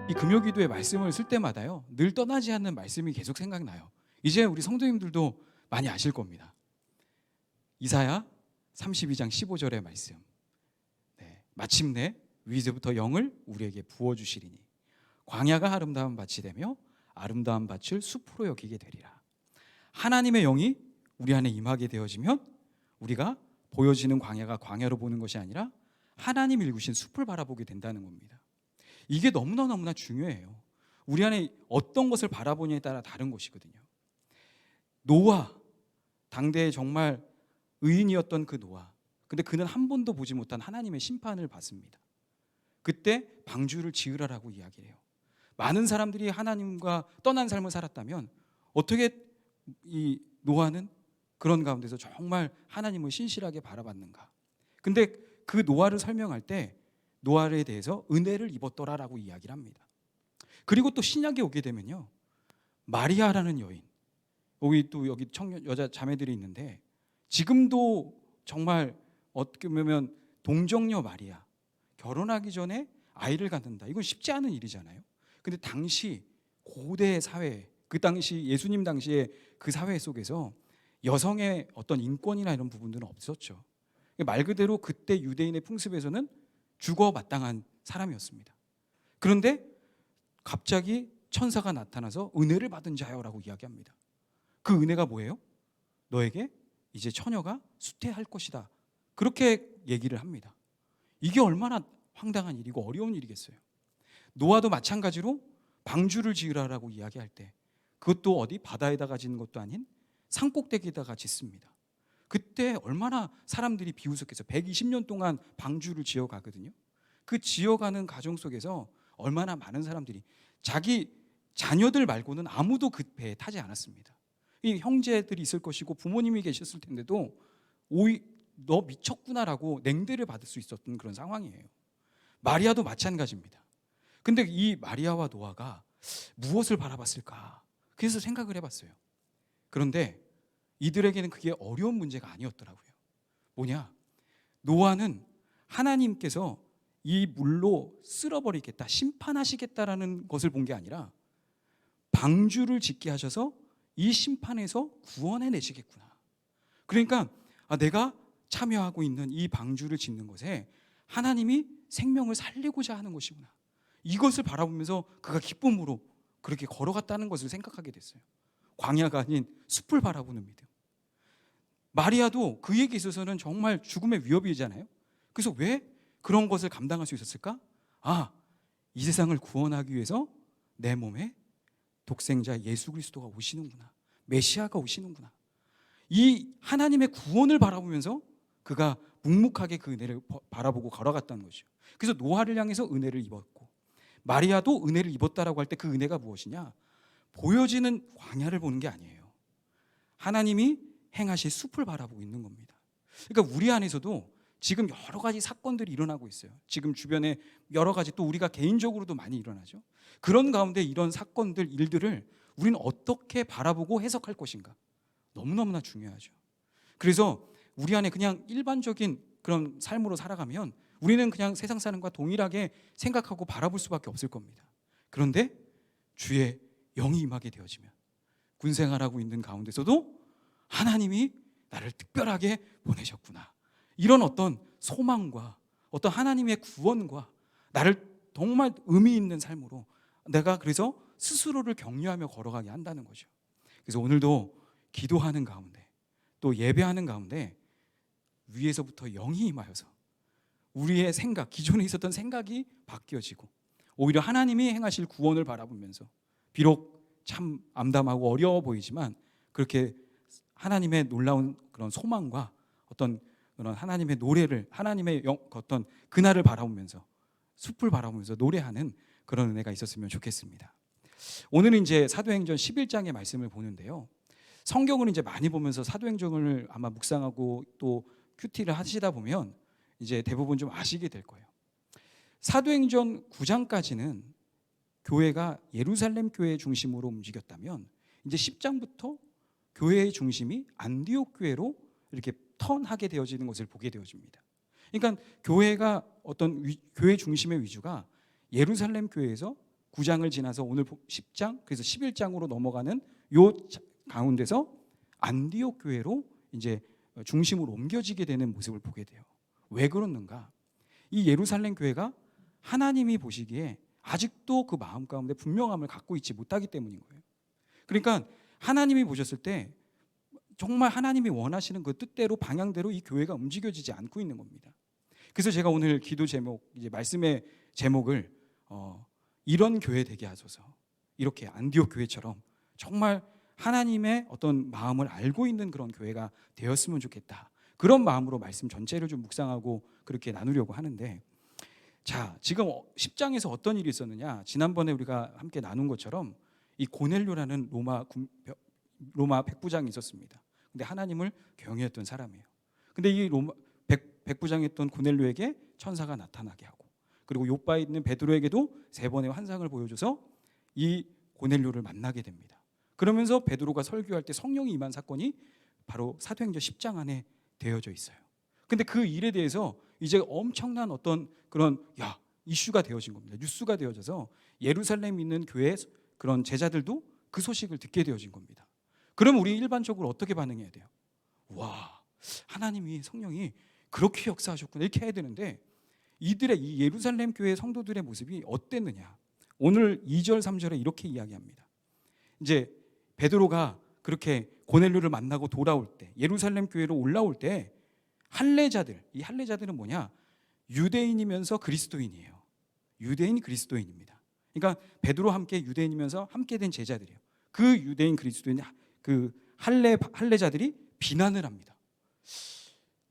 이 금요기도의 말씀을 쓸 때마다요, 늘 떠나지 않는 말씀이 계속 생각나요. 이제 우리 성도님들도 많이 아실 겁니다. 이사야 32장 15절의 말씀. 마침내 위에서부터 영을 우리에게 부어주시리니 광야가 아름다운 밭이 되며 아름다운 밭을 숲으로 여기게 되리라. 하나님의 영이 우리 안에 임하게 되어지면 우리가 보여지는 광야가 광야로 보는 것이 아니라 하나님 일구신 숲을 바라보게 된다는 겁니다. 이게 너무나 중요해요. 우리 안에 어떤 것을 바라보냐에 따라 다른 것이거든요. 노아, 당대에 정말 의인이었던 그 노아, 근데 그는 한 번도 보지 못한 하나님의 심판을 받습니다. 그때 방주를 지으라라고 이야기를 해요. 많은 사람들이 하나님과 떠난 삶을 살았다면 어떻게 이 노아는 그런 가운데서 정말 하나님을 신실하게 바라봤는가? 근데 그 노아를 설명할 때 노아에 대해서 은혜를 입었더라라고 이야기를 합니다. 그리고 또 신약에 오게 되면요, 마리아라는 여인, 여기 청년 여자 자매들이 있는데 지금도 정말 어떻게 보면 동정녀 마리아, 결혼하기 전에 아이를 갖는다, 이건 쉽지 않은 일이잖아요. 근데 당시 고대 사회, 그 당시 예수님 당시에 그 사회 속에서 여성의 어떤 인권이나 이런 부분들은 없었죠. 말 그대로 그때 유대인의 풍습에서는 죽어 마땅한 사람이었습니다. 그런데 갑자기 천사가 나타나서 은혜를 받은 자여라고 이야기합니다. 그 은혜가 뭐예요? 너에게 이제 처녀가 수태할 것이다, 그렇게 얘기를 합니다. 이게 얼마나 황당한 일이고 어려운 일이겠어요. 노아도 마찬가지로 방주를 지으라라고 이야기할 때 그것도 어디 바다에다가 짓는 것도 아닌 산꼭대기에다가 짓습니다. 그때 얼마나 사람들이 비웃었겠어요. 120년 동안 방주를 지어가거든요. 그 지어가는 과정 속에서 얼마나 많은 사람들이 자기 자녀들 말고는 아무도 그 배에 타지 않았습니다. 이 형제들이 있을 것이고 부모님이 계셨을 텐데도 너 미쳤구나라고 냉대를 받을 수 있었던 그런 상황이에요. 마리아도 마찬가지입니다. 근데 이 마리아와 노아가 무엇을 바라봤을까? 그래서 생각을 해봤어요. 그런데 이들에게는 그게 어려운 문제가 아니었더라고요. 뭐냐? 노아는 하나님께서 이 물로 쓸어버리겠다, 심판하시겠다라는 것을 본 게 아니라 방주를 짓게 하셔서 이 심판에서 구원해 내시겠구나. 그러니까 내가 참여하고 있는 이 방주를 짓는 것에 하나님이 생명을 살리고자 하는 것이구나, 이것을 바라보면서 그가 기쁨으로 그렇게 걸어갔다는 것을 생각하게 됐어요. 광야가 아닌 숲을 바라보는 믿음. 마리아도 그에게 있어서는 정말 죽음의 위협이잖아요. 그래서 왜 그런 것을 감당할 수 있었을까? 이 세상을 구원하기 위해서 내 몸에 독생자 예수 그리스도가 오시는구나, 메시아가 오시는구나, 이 하나님의 구원을 바라보면서 그가 묵묵하게 그 은혜를 바라보고 걸어갔다는 거죠. 그래서 노아를 향해서 은혜를 입었고, 마리아도 은혜를 입었다라고 할 때 그 은혜가 무엇이냐? 보여지는 광야를 보는 게 아니에요. 하나님이 행하실 숲을 바라보고 있는 겁니다. 그러니까 우리 안에서도 지금 여러 가지 사건들이 일어나고 있어요. 지금 주변에 여러 가지, 또 우리가 개인적으로도 많이 일어나죠. 그런 가운데 이런 사건들, 일들을 우리는 어떻게 바라보고 해석할 것인가, 너무너무나 중요하죠. 그래서 우리 안에 그냥 일반적인 그런 삶으로 살아가면 우리는 그냥 세상 사람과 동일하게 생각하고 바라볼 수밖에 없을 겁니다. 그런데 주의 영이 임하게 되어지면 군생활하고 있는 가운데서도 하나님이 나를 특별하게 보내셨구나, 이런 어떤 소망과 어떤 하나님의 구원과 나를 정말 의미 있는 삶으로 내가 그래서 스스로를 격려하며 걸어가게 한다는 거죠. 그래서 오늘도 기도하는 가운데, 또 예배하는 가운데 위에서부터 영이 임하여서 우리의 생각, 기존에 있었던 생각이 바뀌어지고 오히려 하나님이 행하실 구원을 바라보면서, 비록 참 암담하고 어려워 보이지만 그렇게 하나님의 놀라운 그런 소망과 어떤 그런 하나님의 노래를, 하나님의 어떤 그날을 바라보면서, 숲을 바라보면서 노래하는 그런 은혜가 있었으면 좋겠습니다. 오늘은 이제 사도행전 11장의 말씀을 보는데요, 성경을 이제 많이 보면서 사도행전을 아마 묵상하고 또 큐티를 하시다 보면 이제 대부분 좀 아시게 될 거예요. 사도행전 9장까지는 교회가 예루살렘 교회 중심으로 움직였다면 이제 10장부터 교회의 중심이 안디옥 교회로 이렇게 턴하게 되어지는 것을 보게 되어집니다. 그러니까 교회가 어떤 교회 중심의 위주가 예루살렘 교회에서 9장을 지나서 오늘 10장, 그래서 11장으로 넘어가는 요 가운데서 안디옥 교회로 이제 중심으로 옮겨지게 되는 모습을 보게 돼요. 왜 그렇는가? 이 예루살렘 교회가 하나님이 보시기에 아직도 그 마음 가운데 분명함을 갖고 있지 못하기 때문인 거예요. 그러니까 하나님이 보셨을 때 정말 하나님이 원하시는 그 뜻대로 방향대로 이 교회가 움직여지지 않고 있는 겁니다. 그래서 제가 오늘 기도 제목, 이제 말씀의 제목을 이런 교회 되게 하소서, 이렇게 안디옥 교회처럼 정말 하나님의 어떤 마음을 알고 있는 그런 교회가 되었으면 좋겠다, 그런 마음으로 말씀 전체를 좀 묵상하고 그렇게 나누려고 하는데, 자, 지금 10장에서 어떤 일이 있었느냐? 지난번에 우리가 함께 나눈 것처럼 이 고넬료라는 로마 백부장이 있었습니다. 근데 하나님을 경외했던 사람이에요. 근데 이 로마 백부장이었던 고넬료에게 천사가 나타나게 하고, 그리고 요바에 있는 베드로에게도 3번의 환상을 보여줘서 이 고넬료를 만나게 됩니다. 그러면서 베드로가 설교할 때 성령이 임한 사건이 바로 사도행전 10장 안에 되어져 있어요. 근데 그 일에 대해서 이제 엄청난 어떤 그런 이슈가 되어진 겁니다. 뉴스가 되어져서 예루살렘에 있는 교회 그런 제자들도 그 소식을 듣게 되어진 겁니다. 그럼 우리 일반적으로 어떻게 반응해야 돼요? 와, 하나님이, 성령이 그렇게 역사하셨구나, 이렇게 해야 되는데, 이들의 이 예루살렘 교회 성도들의 모습이 어땠느냐? 오늘 2절 3절에 이렇게 이야기합니다. 이제 베드로가 그렇게 고넬료를 만나고 돌아올 때, 예루살렘 교회로 올라올 때 할례자들, 이 할례자들은 뭐냐? 유대인이면서 그리스도인이에요. 유대인 그리스도인입니다. 그러니까 베드로와 함께 유대인이면서 함께 된 제자들이에요. 그 유대인 그리스도인 그 할례자들이 비난을 합니다.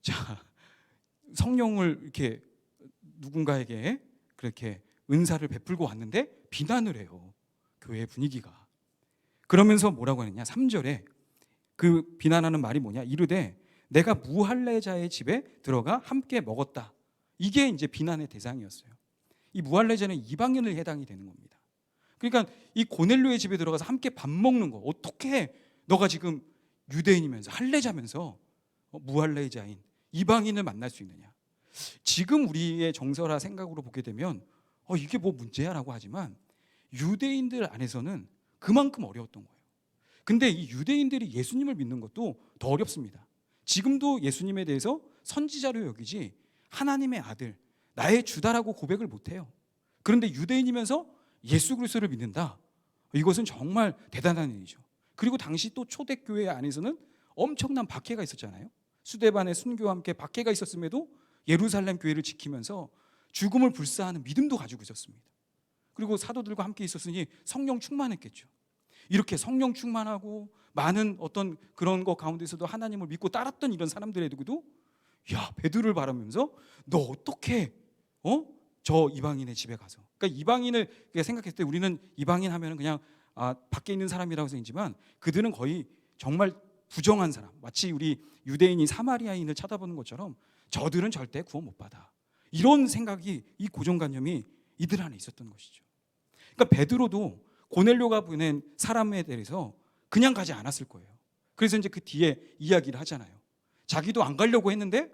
자, 성령을 이렇게 누군가에게 그렇게 은사를 베풀고 왔는데 비난을 해요, 교회 분위기가. 그러면서 뭐라고 하느냐? 3절에 그 비난하는 말이 뭐냐? 이르되 내가 무할례자의 집에 들어가 함께 먹었다. 이게 이제 비난의 대상이었어요. 이 무할례자는 이방인을 해당이 되는 겁니다. 그러니까 이 고넬료의 집에 들어가서 함께 밥 먹는 거, 어떻게 너가 지금 유대인이면서 할례자면서 무할례자인 이방인을 만날 수 있느냐? 지금 우리의 정서라 생각으로 보게 되면 이게 뭐 문제야라고 하지만 유대인들 안에서는 그만큼 어려웠던 거예요. 근데 이 유대인들이 예수님을 믿는 것도 더 어렵습니다. 지금도 예수님에 대해서 선지자로 여기지 하나님의 아들, 나의 주다라고 고백을 못해요. 그런데 유대인이면서 예수 그리스도를 믿는다, 이것은 정말 대단한 일이죠. 그리고 당시 또 초대교회 안에서는 엄청난 박해가 있었잖아요. 수데반의 순교와 함께 박해가 있었음에도 예루살렘 교회를 지키면서 죽음을 불사하는 믿음도 가지고 있었습니다. 그리고 사도들과 함께 있었으니 성령 충만했겠죠. 이렇게 성령 충만하고 많은 어떤 그런 것 가운데서도 하나님을 믿고 따랐던 이런 사람들에게도 베드로를 바라면서 너 어떻게 저 이방인의 집에 가서, 그러니까 이방인을 생각했을 때 우리는 이방인 하면은 그냥 밖에 있는 사람이라고 생각하지만 그들은 거의 정말 부정한 사람, 마치 우리 유대인이 사마리아인을 쳐다보는 것처럼 저들은 절대 구원 못 받아, 이런 생각이, 이 고정관념이 이들 안에 있었던 것이죠. 그러니까 베드로도 고넬료가 보낸 사람에 대해서 그냥 가지 않았을 거예요. 그래서 이제 그 뒤에 이야기를 하잖아요. 자기도 안 가려고 했는데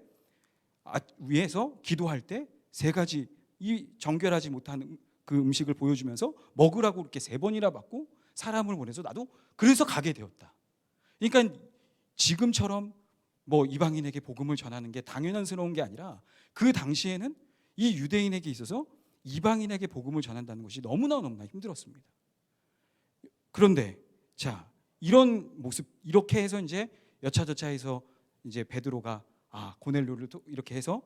위에서 기도할 때 3가지 이 정결하지 못한 그 음식을 보여주면서 먹으라고 이렇게 3번이나 받고 사람을 보내서 나도 그래서 가게 되었다. 그러니까 지금처럼 뭐 이방인에게 복음을 전하는 게 당연스러운 게 아니라 그 당시에는 이 유대인에게 있어서 이방인에게 복음을 전한다는 것이 너무나 힘들었습니다. 그런데 자, 이런 모습, 이렇게 해서 이제 여차저차해서 이제 베드로가 고넬료를 이렇게 해서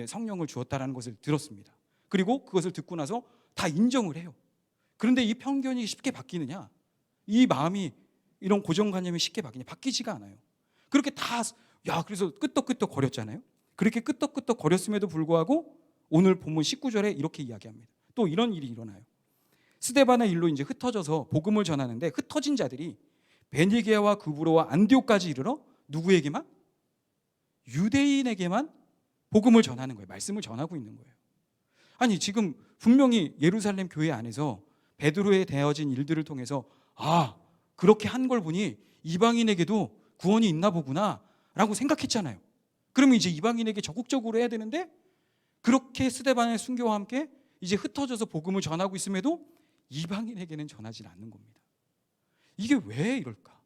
성령을 주었다라는 것을 들었습니다. 그리고 그것을 듣고 나서 다 인정을 해요. 그런데 이 편견이 쉽게 바뀌느냐? 이 마음이, 이런 고정관념이 쉽게 바뀌지가 않아요. 그렇게 다 그래서 끄떡끄떡 거렸잖아요. 그렇게 끄떡끄떡 거렸음에도 불구하고 오늘 본문 19절에 이렇게 이야기합니다. 또 이런 일이 일어나요. 스데반의 일로 이제 흩어져서 복음을 전하는데 흩어진 자들이 베니게와 구브로와 안디옥까지 이르러 누구에게만? 유대인에게만 복음을 전하는 거예요. 말씀을 전하고 있는 거예요. 아니, 지금 분명히 예루살렘 교회 안에서 베드로에 되어진 일들을 통해서 그렇게 한 걸 보니 이방인에게도 구원이 있나 보구나 라고 생각했잖아요. 그러면 이제 이방인에게 적극적으로 해야 되는데 그렇게 스데반의 순교와 함께 이제 흩어져서 복음을 전하고 있음에도 이방인에게는 전하지 않는 겁니다. 이게 왜 이럴까?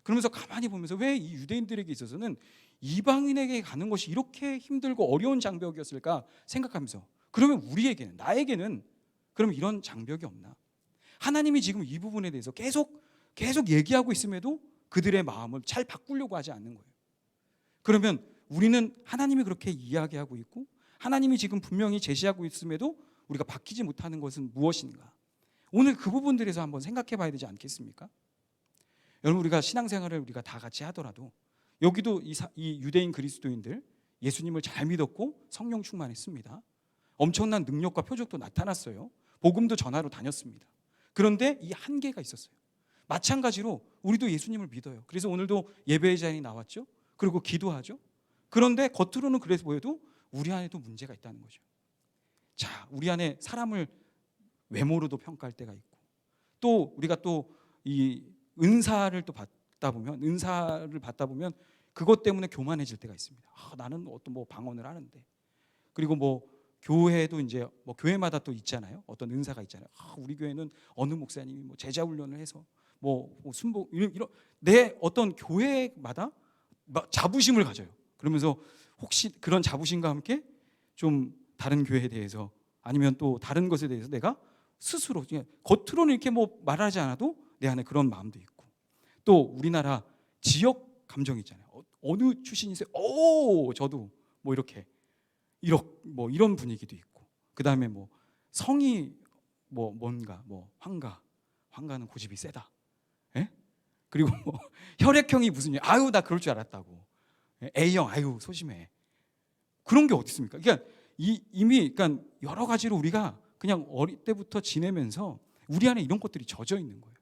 그러면서 가만히 보면서 왜 이 유대인들에게 있어서는 이방인에게 가는 것이 이렇게 힘들고 어려운 장벽이었을까 생각하면서, 그러면 우리에게는, 나에게는 그럼 이런 장벽이 없나? 하나님이 지금 이 부분에 대해서 계속 얘기하고 있음에도 그들의 마음을 잘 바꾸려고 하지 않는 거예요. 그러면 우리는 하나님이 그렇게 이야기하고 있고 하나님이 지금 분명히 제시하고 있음에도 우리가 바뀌지 못하는 것은 무엇인가? 오늘 그 부분들에서 한번 생각해 봐야 되지 않겠습니까? 여러분, 우리가 신앙생활을 우리가 다 같이 하더라도 여기도 이 유대인 그리스도인들 예수님을 잘 믿었고 성령 충만했습니다. 엄청난 능력과 표적도 나타났어요. 복음도 전하러 다녔습니다. 그런데 이 한계가 있었어요. 마찬가지로 우리도 예수님을 믿어요. 그래서 오늘도 예배의 자리에 나왔죠. 그리고 기도하죠. 그런데 겉으로는 그래서 보여도 우리 안에도 문제가 있다는 거죠. 자, 우리 안에 사람을 외모로도 평가할 때가 있고, 또 우리가 또 이 은사를 또 받다 보면 그것 때문에 교만해질 때가 있습니다. 나는 어떤 뭐 방언을 하는데, 그리고 뭐 교회도 이제 뭐 교회마다 또 있잖아요. 어떤 은사가 있잖아요. 우리 교회는 어느 목사님이 뭐 제자 훈련을 해서 뭐 순복 이런 내 어떤 교회마다 자부심을 가져요. 그러면서 혹시 그런 자부심과 함께 좀 다른 교회에 대해서 아니면 또 다른 것에 대해서 내가 스스로 그냥 겉으로는 이렇게 뭐 말하지 않아도 내 안에 그런 마음도 있고, 또 우리나라 지역 감정이 있잖아요. 어느 출신이세요? 저도 뭐 이렇게 뭐 이런 분위기도 있고, 그 다음에 뭐 성이 뭐 뭔가 뭐 황가는 고집이 세다. 예? 그리고 뭐 혈액형이 무슨 일? 나 그럴 줄 알았다고. A형, 소심해. 그런 게 어디 있습니까? 그러니까 이미 그러니까 여러 가지로 우리가 그냥 어릴 때부터 지내면서 우리 안에 이런 것들이 젖어 있는 거예요.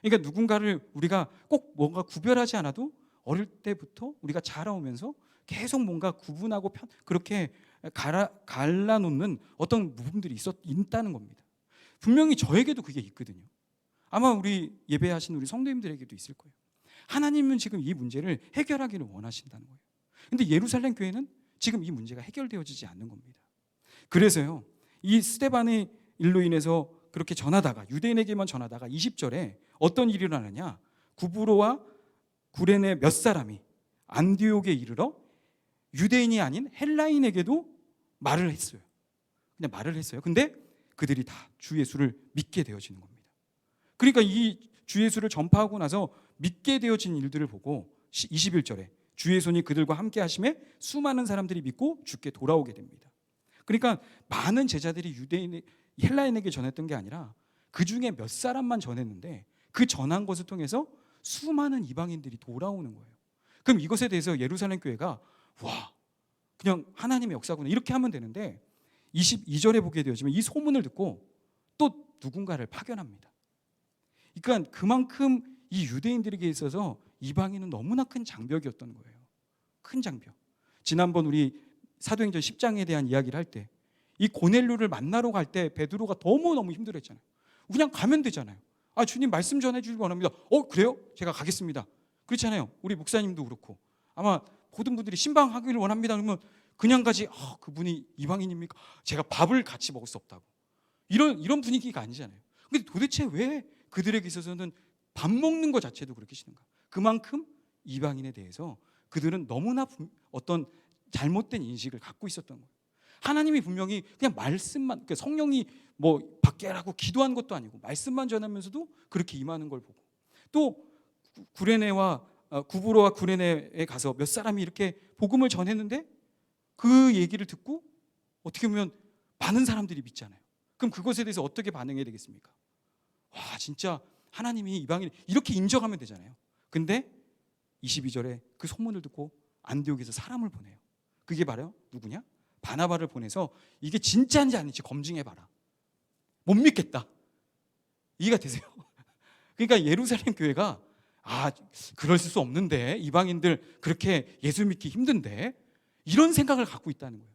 그러니까 누군가를 우리가 꼭 뭔가 구별하지 않아도 어릴 때부터 우리가 자라오면서 계속 뭔가 구분하고 그렇게 갈라놓는 어떤 부분들이 있다는 겁니다. 분명히 저에게도 그게 있거든요. 아마 우리 예배하신 우리 성도님들에게도 있을 거예요. 하나님은 지금 이 문제를 해결하기를 원하신다는 거예요. 근데 예루살렘 교회는 지금 이 문제가 해결되어지지 않는 겁니다. 그래서요, 이 스데반의 일로 인해서 그렇게 유대인에게만 전하다가 20절에 어떤 일이 일어나냐? 구브로와 구레네 몇 사람이 안디옥에 이르러 유대인이 아닌 헬라인에게도 말을 했어요. 그냥 말을 했어요. 근데 그들이 다 주 예수를 믿게 되어지는 겁니다. 그러니까 이 주 예수를 전파하고 나서 믿게 되어진 일들을 보고 21절에 주의 손이 그들과 함께 하심에 수많은 사람들이 믿고 주께 돌아오게 됩니다. 그러니까 많은 제자들이 헬라인에게 전했던 게 아니라 그 중에 몇 사람만 전했는데 그 전한 것을 통해서 수많은 이방인들이 돌아오는 거예요. 그럼 이것에 대해서 예루살렘 교회가 그냥 하나님의 역사구나 이렇게 하면 되는데, 22절에 보게 되어지면 이 소문을 듣고 또 누군가를 파견합니다. 그러니까 그만큼 이 유대인들에게 있어서 이방인은 너무나 큰 장벽이었던 거예요. 큰 장벽. 지난번 우리 사도행전 10장에 대한 이야기를 할 때 이 고넬료를 만나러 갈 때 베드로가 너무너무 힘들었잖아요. 그냥 가면 되잖아요. 주님 말씀 전해주길 원합니다. 그래요? 제가 가겠습니다. 그렇잖아요. 우리 목사님도 그렇고 아마 모든 분들이 신방하기를 원합니다. 그러면 그냥 가지. 그분이 이방인입니까? 제가 밥을 같이 먹을 수 없다고. 이런 분위기가 아니잖아요. 근데 도대체 왜 그들에게 있어서는 밥 먹는 것 자체도 그렇게 싫은가? 그만큼 이방인에 대해서 그들은 너무나 어떤 잘못된 인식을 갖고 있었던 거예요. 하나님이 분명히 그냥 말씀만, 그러니까 성령이 뭐 받게 하라고 기도한 것도 아니고 말씀만 전하면서도 그렇게 임하는 걸 보고, 또 구브로와 구레네에 가서 몇 사람이 이렇게 복음을 전했는데 그 얘기를 듣고 어떻게 보면 많은 사람들이 믿잖아요. 그럼 그것에 대해서 어떻게 반응해야 되겠습니까? 진짜 하나님이 이방인 이렇게 인정하면 되잖아요. 근데 22절에 그 소문을 듣고 안디옥에서 사람을 보내요. 그게 바로 누구냐? 바나바를 보내서 이게 진짜인지 아닌지 검증해봐라. 못 믿겠다. 이해가 되세요? 그러니까 예루살렘 교회가 그럴 수 없는데, 이방인들 그렇게 예수 믿기 힘든데, 이런 생각을 갖고 있다는 거예요.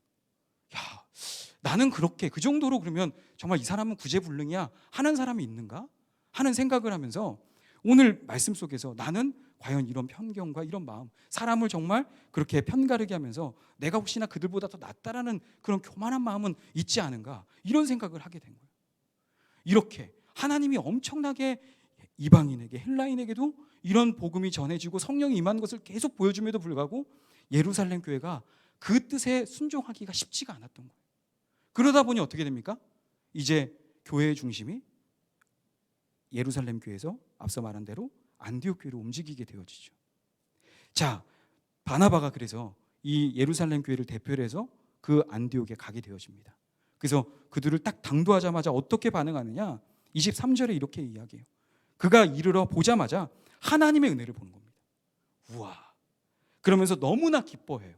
나는 그렇게 그 정도로 그러면 정말 이 사람은 구제불능이야 하는 사람이 있는가 하는 생각을 하면서 오늘 말씀 속에서 나는 과연 이런 편견과 이런 마음, 사람을 정말 그렇게 편가르게 하면서 내가 혹시나 그들보다 더 낫다라는 그런 교만한 마음은 있지 않은가, 이런 생각을 하게 된 거예요. 이렇게 하나님이 엄청나게 이방인에게, 헬라인에게도 이런 복음이 전해지고 성령이 임한 것을 계속 보여줌에도 불구하고 예루살렘 교회가 그 뜻에 순종하기가 쉽지가 않았던 거예요. 그러다 보니 어떻게 됩니까? 이제 교회의 중심이 예루살렘 교회에서 앞서 말한 대로 안디옥 교회로 움직이게 되어지죠. 자, 바나바가 그래서 이 예루살렘 교회를 대표를 해서 그 안디옥에 가게 되어집니다. 그래서 그들을 딱 당도하자마자 어떻게 반응하느냐? 23절에 이렇게 이야기해요. 그가 이르러 보자마자 하나님의 은혜를 보는 겁니다. 우와. 그러면서 너무나 기뻐해요.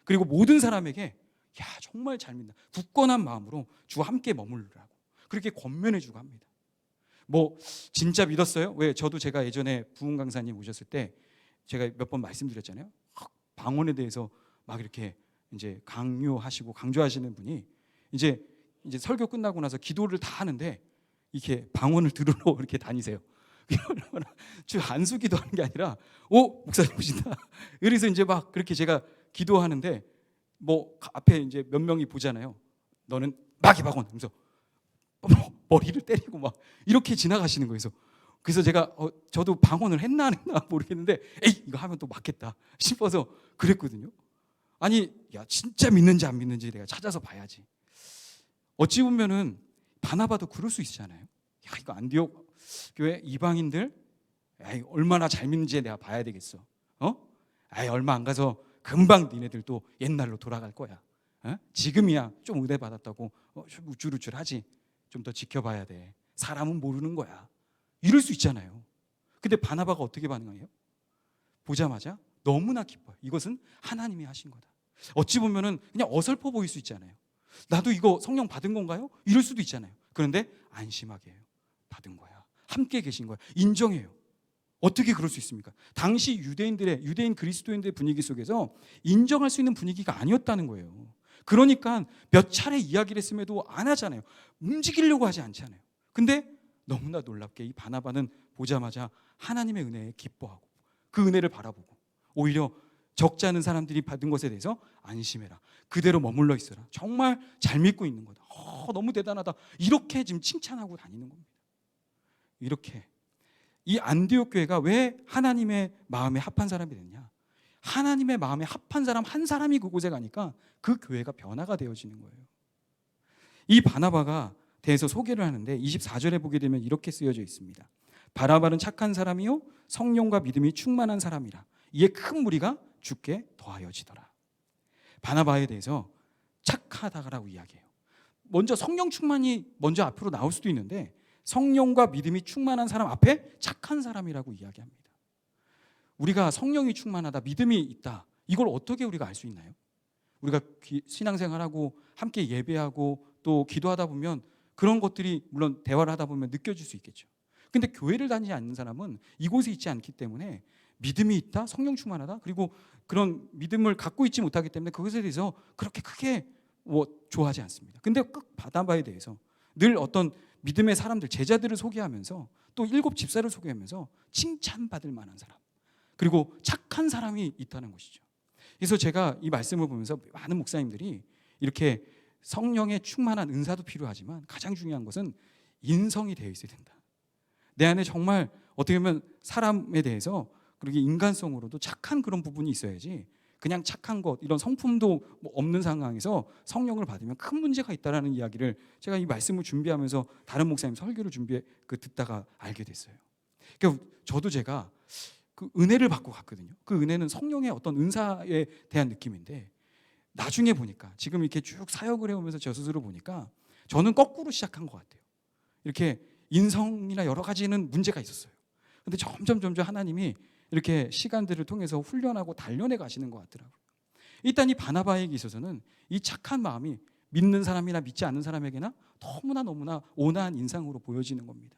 그리고 모든 사람에게 야, 정말 잘 믿는다. 굳건한 마음으로 주와 함께 머무르라고 그렇게 권면해주고 합니다. 뭐 진짜 믿었어요? 왜? 저도 제가 예전에 부흥 강사님 오셨을 때 제가 몇 번 말씀드렸잖아요. 방언에 대해서 막 이렇게 이제 강요하시고 강조하시는 분이 이제 설교 끝나고 나서 기도를 다 하는데 이렇게 방언을 들으러 이렇게 다니세요. 주 안수기도 하는 게 아니라 목사님 오신다. 그래서 이제 막 그렇게 제가 기도하는데 뭐 앞에 이제 몇 명이 보잖아요. 너는 마귀박원 하면서 머리를 때리고 막 이렇게 지나가시는 거예요. 그래서 제가 저도 방언을 했나 안 했나 모르겠는데 에이 이거 하면 또 맞겠다 싶어서 그랬거든요. 아니 야 진짜 믿는지 안 믿는지 내가 찾아서 봐야지. 어찌 보면은 바나바도 그럴 수 있잖아요. 야 이거 안디옥 교회 이방인들 에이, 얼마나 잘 믿는지 내가 봐야 되겠어. 에이, 얼마 안 가서 금방 니네들도 옛날로 돌아갈 거야. 지금이야 좀 은혜 받았다고 우쭐우쭐하지. 좀 더 지켜봐야 돼. 사람은 모르는 거야. 이럴 수 있잖아요. 근데 바나바가 어떻게 반응해요? 보자마자 너무나 기뻐요. 이것은 하나님이 하신 거다. 어찌 보면은 그냥 어설퍼 보일 수 있잖아요. 나도 이거 성령 받은 건가요? 이럴 수도 있잖아요. 그런데 안심하게 해요. 받은 거야. 함께 계신 거야. 인정해요. 어떻게 그럴 수 있습니까? 당시 유대인 그리스도인들의 분위기 속에서 인정할 수 있는 분위기가 아니었다는 거예요. 그러니까 몇 차례 이야기를 했음에도 안 하잖아요. 움직이려고 하지 않잖아요. 근데 너무나 놀랍게 이 바나바는 보자마자 하나님의 은혜에 기뻐하고 그 은혜를 바라보고 오히려 적지 않은 사람들이 받은 것에 대해서 안심해라. 그대로 머물러 있어라. 정말 잘 믿고 있는 거다. 너무 대단하다. 이렇게 지금 칭찬하고 다니는 겁니다. 이렇게 이 안디옥 교회가 왜 하나님의 마음에 합한 사람이 됐냐? 하나님의 마음에 합한 사람 한 사람이 그곳에 가니까 그 교회가 변화가 되어지는 거예요. 이 바나바가 대해서 소개를 하는데 24절에 보게 되면 이렇게 쓰여져 있습니다. 바나바는 착한 사람이요 성령과 믿음이 충만한 사람이라. 이에 큰 무리가 주께 더하여지더라. 바나바에 대해서 착하다라고 이야기해요. 먼저 성령 충만이 먼저 앞으로 나올 수도 있는데 성령과 믿음이 충만한 사람 앞에 착한 사람이라고 이야기합니다. 우리가 성령이 충만하다, 믿음이 있다. 이걸 어떻게 우리가 알 수 있나요? 우리가 신앙생활하고 함께 예배하고 또 기도하다 보면 그런 것들이 물론 대화를 하다 보면 느껴질 수 있겠죠. 근데 교회를 다니지 않는 사람은 이곳에 있지 않기 때문에 믿음이 있다, 성령 충만하다, 그리고 그런 믿음을 갖고 있지 못하기 때문에 그것에 대해서 그렇게 크게 좋아하지 않습니다. 근데 바나바에 대해서 늘 어떤 믿음의 사람들, 제자들을 소개하면서 또 7 집사를 소개하면서 칭찬받을 만한 사람, 그리고 착한 사람이 있다는 것이죠. 그래서 제가 이 말씀을 보면서 많은 목사님들이 이렇게 성령의 충만한 은사도 필요하지만 가장 중요한 것은 인성이 되어 있어야 된다. 내 안에 정말 어떻게 보면 사람에 대해서 그렇게 인간성으로도 착한 그런 부분이 있어야지 그냥 착한 것, 이런 성품도 없는 상황에서 성령을 받으면 큰 문제가 있다라는 이야기를 제가 이 말씀을 준비하면서 다른 목사님 설교를 듣다가 알게 됐어요. 그러니까 저도 제가 그 은혜를 받고 갔거든요. 그 은혜는 성령의 어떤 은사에 대한 느낌인데 나중에 보니까 지금 이렇게 쭉 사역을 해오면서 저 스스로 보니까 저는 거꾸로 시작한 것 같아요. 이렇게 인성이나 여러 가지는 문제가 있었어요. 근데 점점 하나님이 이렇게 시간들을 통해서 훈련하고 단련해 가시는 것 같더라고요. 일단 이 바나바에게 있어서는 이 착한 마음이 믿는 사람이나 믿지 않는 사람에게나 너무나 온화한 인상으로 보여지는 겁니다.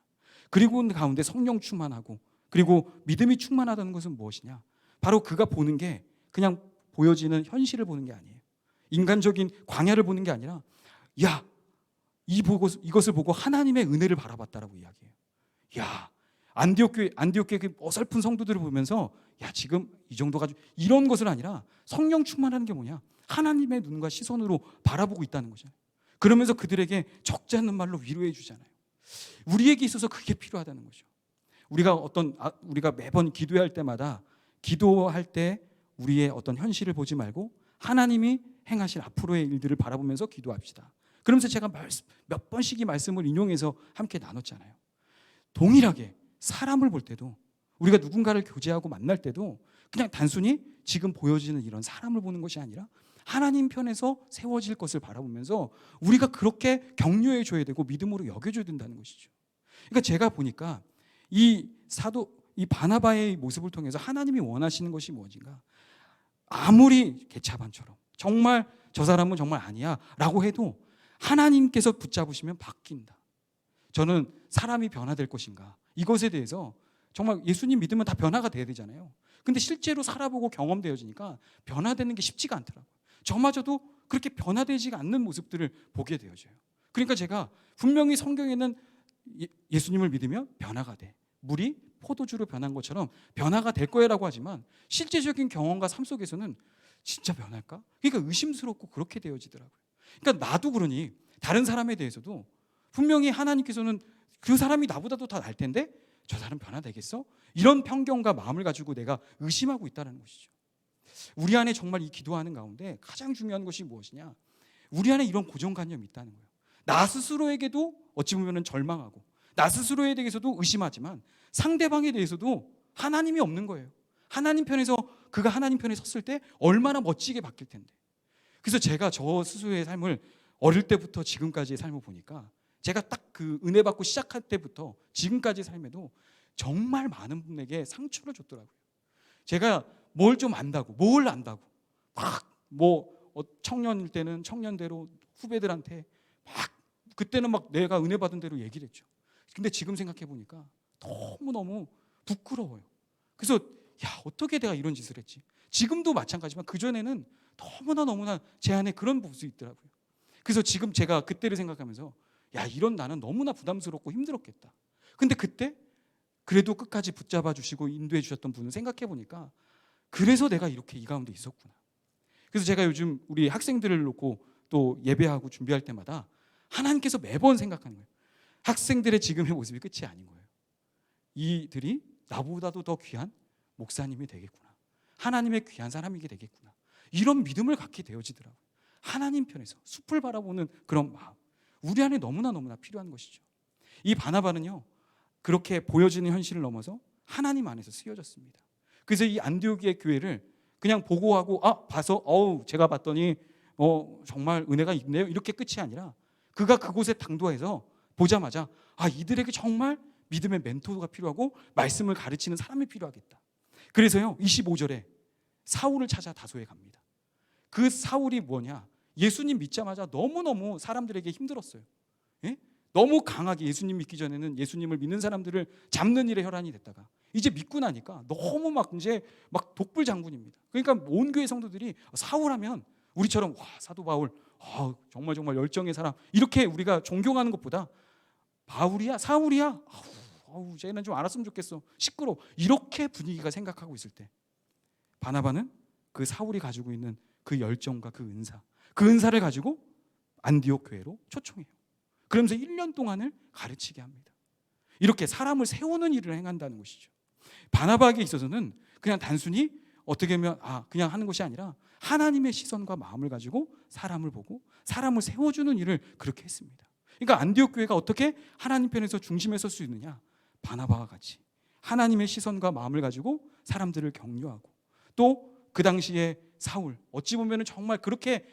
그리고 그 가운데 성령 충만하고 그리고 믿음이 충만하다는 것은 무엇이냐? 바로 그가 보는 게 그냥 보여지는 현실을 보는 게 아니에요. 인간적인 광야를 보는 게 아니라 야, 이것을 보고 하나님의 은혜를 바라봤다라고 이야기해요. 야, 안디옥 교회 그 어설픈 성도들을 보면서 야, 지금 이 정도 가지고 이런 것은 아니라 성령 충만하는 게 뭐냐? 하나님의 눈과 시선으로 바라보고 있다는 거죠. 그러면서 그들에게 적지 않는 말로 위로해 주잖아요. 우리에게 있어서 그게 필요하다는 거죠. 우리가 매번 기도할 때마다 기도할 때 우리의 어떤 현실을 보지 말고 하나님이 행하실 앞으로의 일들을 바라보면서 기도합시다. 그러면서 제가 몇 번씩 이 말씀을 인용해서 함께 나눴잖아요. 동일하게 사람을 볼 때도, 우리가 누군가를 교제하고 만날 때도 그냥 단순히 지금 보여지는 이런 사람을 보는 것이 아니라 하나님 편에서 세워질 것을 바라보면서 우리가 그렇게 격려해 줘야 되고 믿음으로 여겨줘야 된다는 것이죠. 그러니까 제가 보니까 이 바나바의 모습을 통해서 하나님이 원하시는 것이 무엇인가? 아무리 개차반처럼 정말 저 사람은 정말 아니야 라고 해도 하나님께서 붙잡으시면 바뀐다. 저는 사람이 변화될 것인가, 이것에 대해서 정말 예수님 믿으면 다 변화가 돼야 되잖아요. 근데 실제로 살아보고 경험되어지니까 변화되는 게 쉽지가 않더라고요. 저마저도 그렇게 변화되지 않는 모습들을 보게 되어져요. 그러니까 제가 분명히 성경에는 예수님을 믿으면 변화가 돼, 물이 포도주로 변한 것처럼 변화가 될 거라고 하지만 실제적인 경험과 삶 속에서는 진짜 변할까? 그러니까 의심스럽고 그렇게 되어지더라고요. 그러니까 나도 그러니 다른 사람에 대해서도 분명히 하나님께서는 그 사람이 나보다도 더 날 텐데 저 사람 변화되겠어? 이런 편견과 마음을 가지고 내가 의심하고 있다는 것이죠. 우리 안에 정말 이 기도하는 가운데 가장 중요한 것이 무엇이냐? 우리 안에 이런 고정관념이 있다는 거예요. 나 스스로에게도 어찌 보면 절망하고 나 스스로에 대해서도 의심하지만 상대방에 대해서도 하나님이 없는 거예요. 하나님 편에서, 그가 하나님 편에 섰을 때 얼마나 멋지게 바뀔 텐데. 그래서 제가 저 스스로의 삶을 어릴 때부터 지금까지의 삶을 보니까 제가 딱 그 은혜 받고 시작할 때부터 지금까지 삶에도 정말 많은 분에게 상처를 줬더라고요. 제가 뭘 안다고 청년일 때는 청년대로 후배들한테 그때는 내가 은혜 받은 대로 얘기를 했죠. 근데 지금 생각해 보니까 너무너무 부끄러워요. 그래서 어떻게 내가 이런 짓을 했지? 지금도 마찬가지지만 그전에는 너무나 제 안에 그런 모습이 있더라고요. 그래서 지금 제가 그때를 생각하면서 이런 나는 너무나 부담스럽고 힘들었겠다. 근데 그때 그래도 끝까지 붙잡아 주시고 인도해 주셨던 분을 생각해 보니까 그래서 내가 이렇게 이 가운데 있었구나. 그래서 제가 요즘 우리 학생들을 놓고 또 예배하고 준비할 때마다 하나님께서 매번 생각하는 거예요. 학생들의 지금의 모습이 끝이 아닌 거예요. 이들이 나보다도 더 귀한 목사님이 되겠구나. 하나님의 귀한 사람이게 되겠구나. 이런 믿음을 갖게 되어지더라고요. 하나님 편에서 숲을 바라보는 그런 마음, 우리 안에 너무나 필요한 것이죠. 이 바나바는요, 그렇게 보여지는 현실을 넘어서 하나님 안에서 쓰여졌습니다. 그래서 이 안디옥의 교회를 그냥 보고하고 봐서 제가 봤더니 정말 은혜가 있네요, 이렇게 끝이 아니라 그가 그곳에 당도해서 보자마자 이들에게 정말 믿음의 멘토가 필요하고 말씀을 가르치는 사람이 필요하겠다. 그래서요 25절에 사울을 찾아 다소에 갑니다. 그 사울이 뭐냐? 예수님 믿자마자 너무너무 사람들에게 힘들었어요. 예? 너무 강하게 예수님 믿기 전에는 예수님을 믿는 사람들을 잡는 일에 혈안이 됐다가 이제 믿고 나니까 너무 이제 독불 장군입니다. 그러니까 온 교회 성도들이 사울하면 우리처럼 사도 바울 정말 열정의 사람 이렇게 우리가 존경하는 것보다 바울이야 사울이야 쟤는 좀 알았으면 좋겠어 시끄러워 이렇게 분위기가 생각하고 있을 때 바나바는 그 사울이 가지고 있는 그 열정과 그 은사를 가지고 안디옥 교회로 초청해요. 그러면서 1년 동안을 가르치게 합니다. 이렇게 사람을 세우는 일을 행한다는 것이죠. 바나바에게 있어서는 그냥 단순히 어떻게 하면 그냥 하는 것이 아니라 하나님의 시선과 마음을 가지고 사람을 보고 사람을 세워주는 일을 그렇게 했습니다. 그러니까 안디옥 교회가 어떻게 하나님 편에서 중심에 설 수 있느냐? 바나바와 같이 하나님의 시선과 마음을 가지고 사람들을 격려하고 또 그 당시에 사울 어찌 보면 정말 그렇게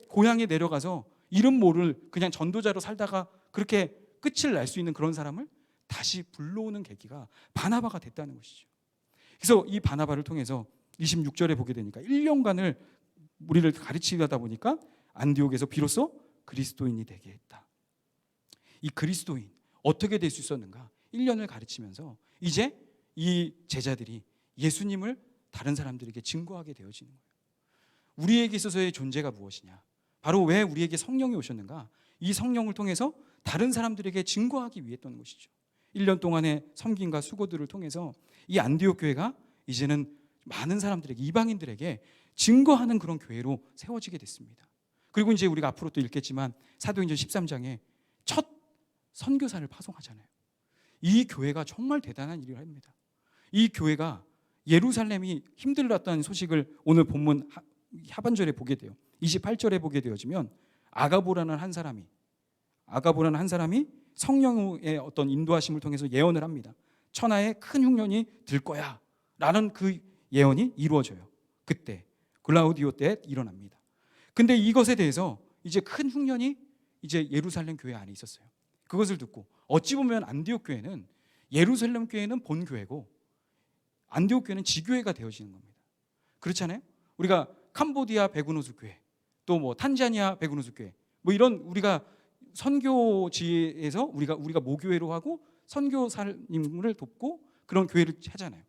고향에 내려가서 이름 모를 그냥 전도자로 살다가 그렇게 끝을 날 수 있는 그런 사람을 다시 불러오는 계기가 바나바가 됐다는 것이죠. 그래서 이 바나바를 통해서 26절에 보게 되니까 1년간을 우리를 가르치다 보니까 안디옥에서 비로소 그리스도인이 되게 했다. 이 그리스도인 어떻게 될 수 있었는가? 1년을 가르치면서 이제 이 제자들이 예수님을 다른 사람들에게 증거하게 되어지는 거예요. 우리에게 있어서의 존재가 무엇이냐? 바로 왜 우리에게 성령이 오셨는가? 이 성령을 통해서 다른 사람들에게 증거하기 위했던 것이죠. 1년 동안의 섬김과 수고들을 통해서 이 안디옥 교회가 이제는 많은 사람들에게 이방인들에게 증거하는 그런 교회로 세워지게 됐습니다. 그리고 이제 우리가 앞으로 또 읽겠지만 사도행전 13장에 첫 선교사를 파송하잖아요. 이 교회가 정말 대단한 일을 합니다. 이 교회가 예루살렘이 힘들었다는 소식을 오늘 본문 하반절에 보게 돼요. 28절에 보게 되어지면 아가보라는 한 사람이 성령의 어떤 인도하심을 통해서 예언을 합니다. 천하에 큰 흉년이 들 거야 라는 그 예언이 이루어져요. 그때 글라우디오 때 일어납니다. 근데 이것에 대해서 이제 큰 흉년이 이제 예루살렘 교회 안에 있었어요. 그것을 듣고 어찌 보면 안디옥 교회는 예루살렘 교회는 본 교회고 안디옥 교회는 지교회가 되어지는 겁니다. 그렇잖아요. 우리가 캄보디아 베구노스 교회, 또 뭐 탄자니아 베구노스 교회, 뭐 이런 우리가 선교지에서 우리가 모교회로 하고 선교사님을 돕고 그런 교회를 하잖아요.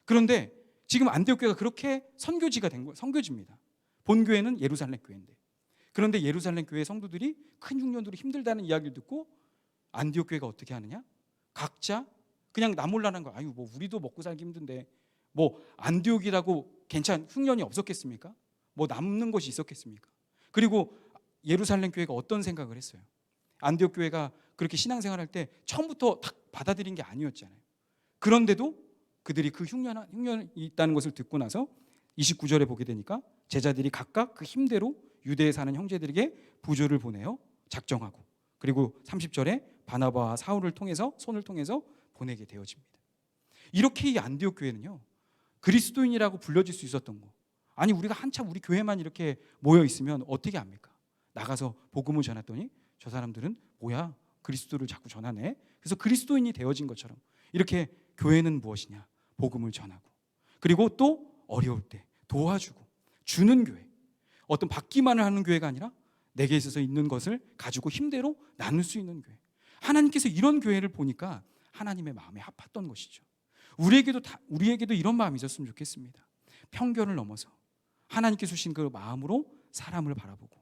그런데 지금 안디옥 교회가 그렇게 선교지가 된 거예요. 선교지입니다. 본 교회는 예루살렘 교회인데, 그런데 예루살렘 교회 성도들이 큰 흉년으로 힘들다는 이야기를 듣고 안디옥 교회가 어떻게 하느냐? 각자 그냥 나몰라는 거. 아유, 뭐 우리도 먹고 살기 힘든데 뭐 안디옥이라고 흉년이 없었겠습니까? 뭐 남는 것이 있었겠습니까? 그리고 예루살렘 교회가 어떤 생각을 했어요? 안디옥 교회가 그렇게 신앙생활할 때 처음부터 딱 받아들인 게 아니었잖아요. 그런데도 그들이 그 흉년이 있다는 것을 듣고 나서 29절에 보게 되니까 제자들이 각각 그 힘대로 유대에 사는 형제들에게 부조를 보내어 작정하고, 그리고 30절에 바나바와 사울을 통해서 손을 통해서 보내게 되어집니다. 이렇게 이 안디옥 교회는요, 그리스도인이라고 불려질 수 있었던 거. 아니, 우리가 한참 우리 교회만 이렇게 모여 있으면 어떻게 합니까? 나가서 복음을 전했더니 저 사람들은 뭐야, 그리스도를 자꾸 전하네. 그래서 그리스도인이 되어진 것처럼 이렇게 교회는 무엇이냐? 복음을 전하고, 그리고 또 어려울 때 도와주고 주는 교회. 어떤 받기만을 하는 교회가 아니라 내게 있어서 있는 것을 가지고 힘대로 나눌 수 있는 교회. 하나님께서 이런 교회를 보니까 하나님의 마음에 합했던 것이죠. 우리에게도 이런 마음이 있었으면 좋겠습니다. 편견을 넘어서 하나님께서 주신 그 마음으로 사람을 바라보고,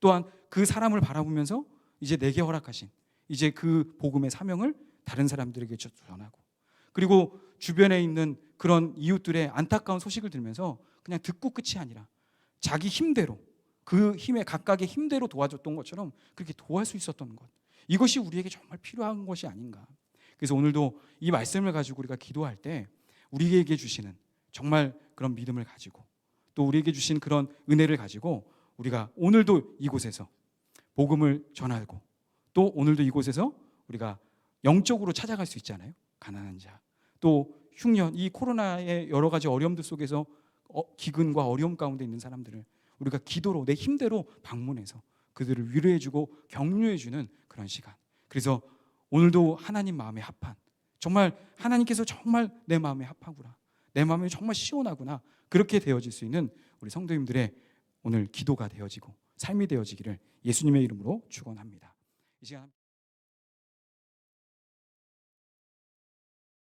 또한 그 사람을 바라보면서 이제 내게 허락하신 이제 그 복음의 사명을 다른 사람들에게 전하고, 그리고 주변에 있는 그런 이웃들의 안타까운 소식을 들으면서 그냥 듣고 끝이 아니라 자기 힘대로, 그 힘에 각각의 힘대로 도와줬던 것처럼 그렇게 도와줄 수 있었던 것, 이것이 우리에게 정말 필요한 것이 아닌가. 그래서 오늘도 이 말씀을 가지고 우리가 기도할 때 우리에게 주시는 정말 그런 믿음을 가지고, 또 우리에게 주신 그런 은혜를 가지고 우리가 오늘도 이곳에서 복음을 전하고, 또 오늘도 이곳에서 우리가 영적으로 찾아갈 수 있잖아요. 가난한 자, 또 흉년, 이 코로나의 여러 가지 어려움들 속에서 기근과 어려움 가운데 있는 사람들을 우리가 기도로 내 힘대로 방문해서 그들을 위로해주고 격려해주는 그런 시간. 그래서 오늘도 하나님 마음에 합한, 정말 하나님께서 정말 내 마음에 합하구나, 내 마음이 정말 시원하구나, 그렇게 되어질 수 있는 우리 성도님들의 오늘 기도가 되어지고 삶이 되어지기를 예수님의 이름으로 축원합니다. 이 시간